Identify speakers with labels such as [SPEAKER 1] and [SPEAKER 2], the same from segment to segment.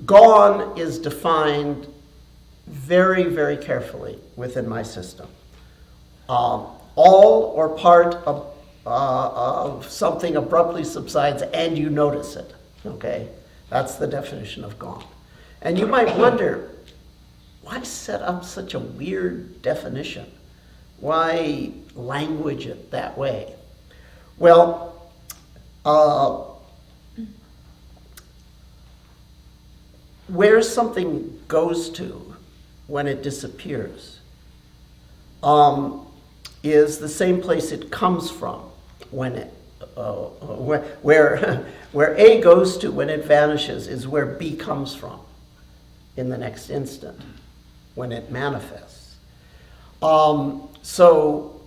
[SPEAKER 1] gone is defined very, very carefully within my system. All or part of something abruptly subsides and you notice it, okay? That's the definition of gone. And you might wonder, why set up such a weird definition? Why language it that way? Well, where something goes to when it disappears is the same place it comes from when it, where A goes to when it vanishes is where B comes from in the next instant when it manifests. So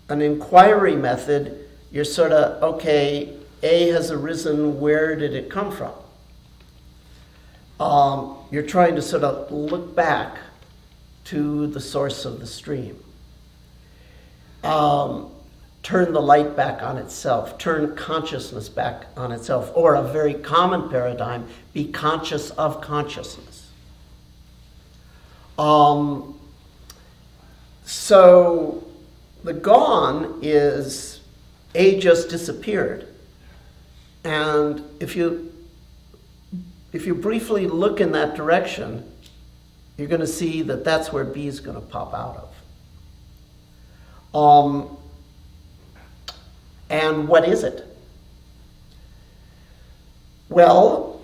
[SPEAKER 1] an inquiry method, you're sort of, okay, A has arisen, where did it come from? You're trying to sort of look back to the source of the stream. Turn the light back on itself, turn consciousness back on itself, or a very common paradigm, be conscious of consciousness. So the gone is A just disappeared. And if you briefly look in that direction, you're going to see that that's where B is going to pop out of. And what is it? Well,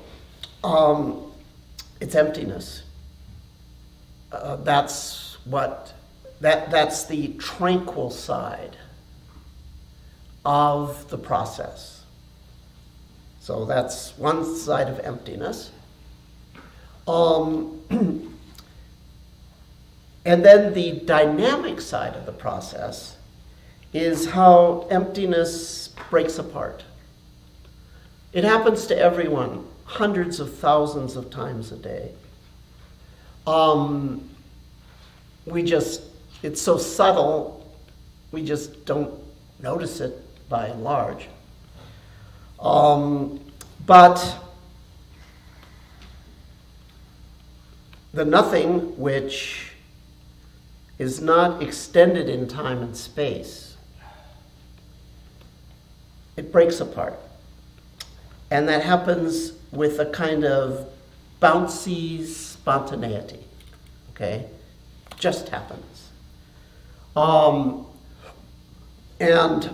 [SPEAKER 1] it's emptiness. That's the tranquil side of the process. So that's one side of emptiness. And then the dynamic side of the process is how emptiness breaks apart. It happens to everyone hundreds of thousands of times a day. It's so subtle, we just don't notice it by and large. But the nothing, which is not extended in time and space, it breaks apart. And that happens with a kind of bouncy spontaneity, okay? Just happens. And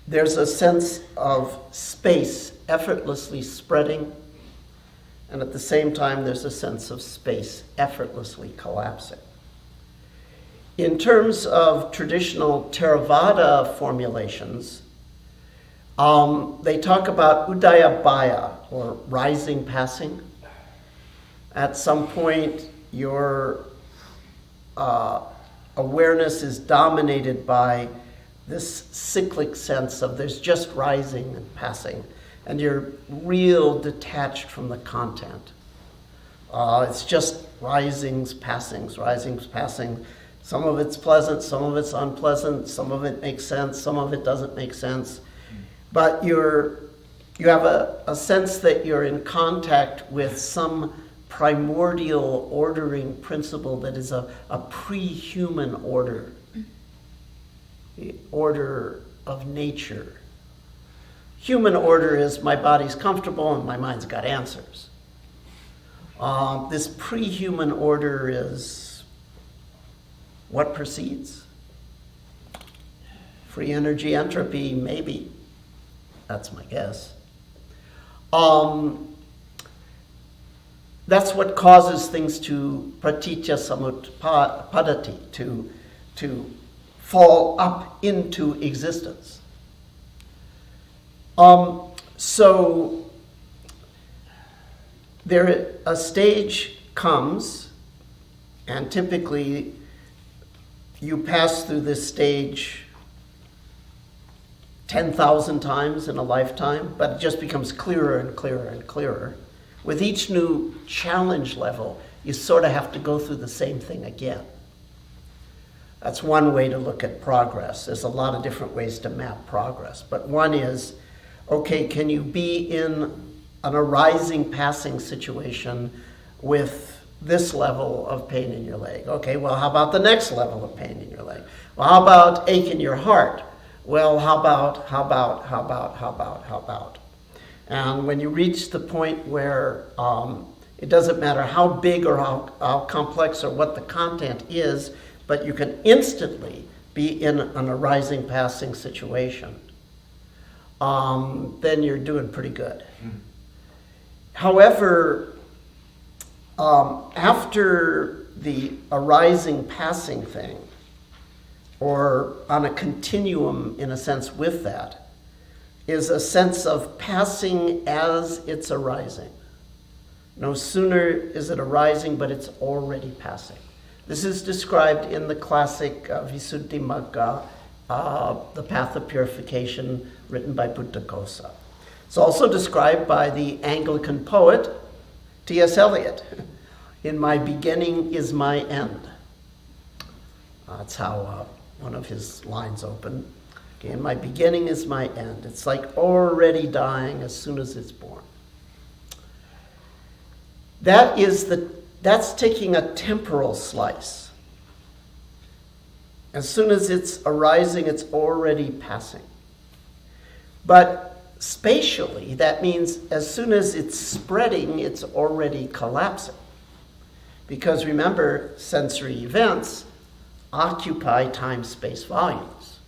[SPEAKER 1] there's a sense of space effortlessly spreading, and at the same time there's a sense of space effortlessly collapsing. In terms of traditional Theravada formulations, they talk about udayabhaya, or rising passing. At some point, your awareness is dominated by this cyclic sense of there's just rising and passing, and you're real detached from the content. It's just risings, passings, risings, passing. Some of it's pleasant, some of it's unpleasant, some of it makes sense, some of it doesn't make sense. But you have a sense that you're in contact with some primordial ordering principle that is a pre-human order, the order of nature. Human order is my body's comfortable and my mind's got answers. This pre-human order is what precedes? Free energy entropy, maybe. That's my guess. That's what causes things to pratitya samutpadati, to fall up into existence. So a stage comes, and typically you pass through this stage 10,000 times in a lifetime, but it just becomes clearer and clearer and clearer. With each new challenge level, you sort of have to go through the same thing again. That's one way to look at progress. There's a lot of different ways to map progress, but one is, okay, can you be in an arising passing situation with this level of pain in your leg. Okay, well, how about the next level of pain in your leg? Well, how about ache in your heart? Well, how about? And when you reach the point where it doesn't matter how big or how complex or what the content is, but you can instantly be in an arising passing situation, then you're doing pretty good. However, after the arising passing thing, or on a continuum in a sense with that, is a sense of passing as it's arising. No sooner is it arising, but it's already passing. This is described in the classic Visuddhimagga, The Path of Purification, written by Buddhaghosa. It's also described by the Anglican poet T.S. Eliot. In my beginning is my end. That's how one of his lines open. Okay, in my beginning is my end. It's like already dying as soon as it's born. That's taking a temporal slice. As soon as it's arising, it's already passing. But spatially, that means as soon as it's spreading, it's already collapsing. Because remember, sensory events occupy time-space volumes.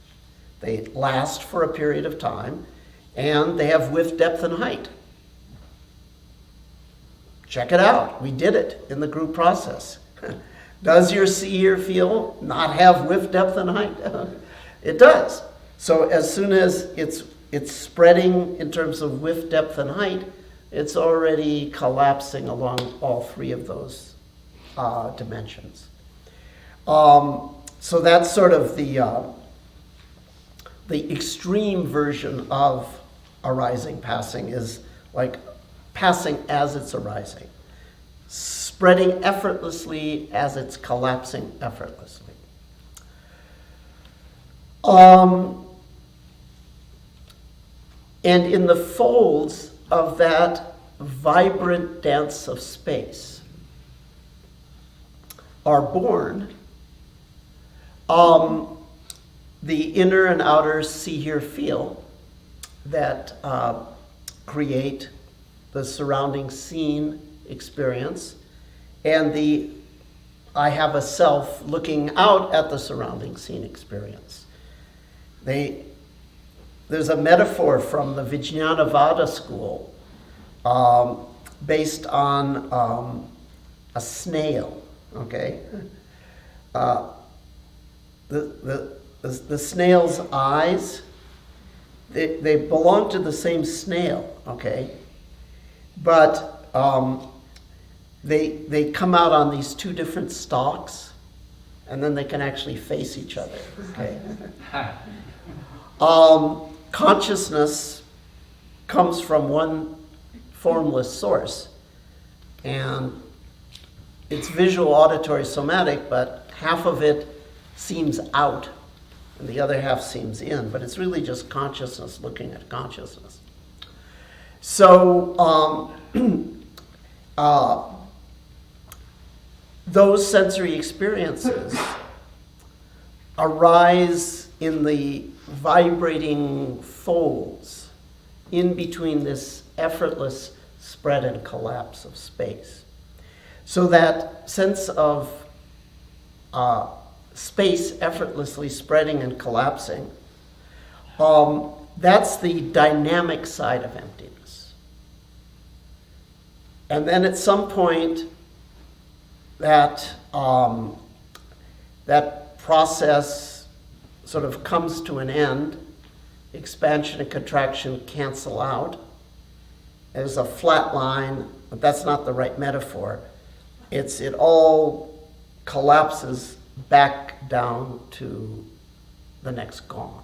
[SPEAKER 1] They last for a period of time, and they have width, depth, and height. Check it out. We did it in the group process. Does your see, hear, feel not have width, depth, and height? It does. So as soon as it's spreading in terms of width, depth, and height, it's already collapsing along all three of those dimensions. So that's sort of the extreme version of arising passing, is like passing as it's arising, spreading effortlessly as it's collapsing effortlessly. And in the folds of that vibrant dance of space are born the inner and outer see, hear, feel that create the surrounding scene experience, and the I have a self looking out at the surrounding scene experience. There's a metaphor from the Vijnanavada school based on a snail, okay? The snail's eyes, they belong to the same snail, okay? But they come out on these two different stalks, and then they can actually face each other, okay? Consciousness comes from one formless source, and it's visual, auditory, somatic, but half of it seems out and the other half seems in, but it's really just consciousness looking at consciousness. So those sensory experiences arise in the vibrating folds in between this effortless spread and collapse of space. So that sense of space effortlessly spreading and collapsing, that's the dynamic side of emptiness. And then at some point, that process sort of comes to an end. Expansion and contraction cancel out. There's a flat line, but that's not the right metaphor. It all collapses back down to the next gong.